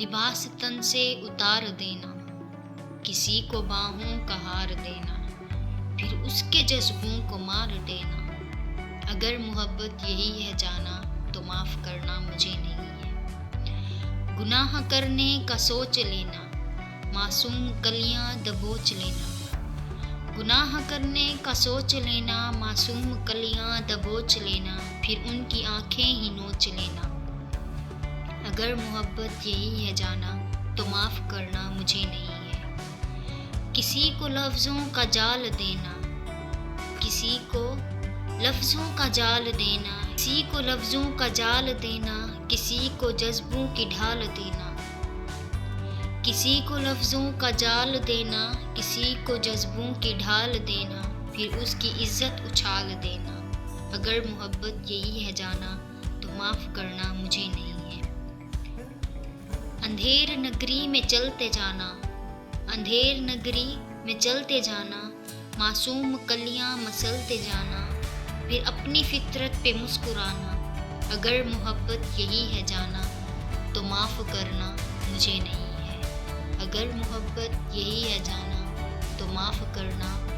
लिबास तन से उतार देना, किसी को बाहों का हार देना, फिर उसके जज्बों को मार देना। अगर मोहब्बत यही है जाना, तो माफ़ करना मुझे नहीं है। गुनाह करने का सोच लेना, मासूम कलियां दबोच लेना। गुनाह करने का सोच लेना, मासूम कलियां दबोच लेना, फिर उनकी आंखें ही नोच लेना। अगर मोहब्बत यही है जाना, तो माफ़ करना मुझे नहीं है। किसी को लफ्ज़ों का जाल देना, किसी को लफ्ज़ों का जाल देना, किसी को लफ्ज़ों का जाल देना, किसी को जज्बों की ढाल देना। किसी को लफ्ज़ों का जाल देना, किसी को जज्बों की ढाल देना, फिर उसकी इज़्ज़त उछाल देना। अगर मोहब्बत यही है जाना, तो माफ़ करना मुझे नहीं है। अंधेर नगरी में चलते जाना, अंधेर नगरी में चलते जाना, मासूम कलियां मसलते जाना, फिर अपनी फितरत पे मुस्कुराना। अगर मोहब्बत यही है जाना, तो माफ़ करना मुझे नहीं है। अगर मोहब्बत यही है जाना, तो माफ़ करना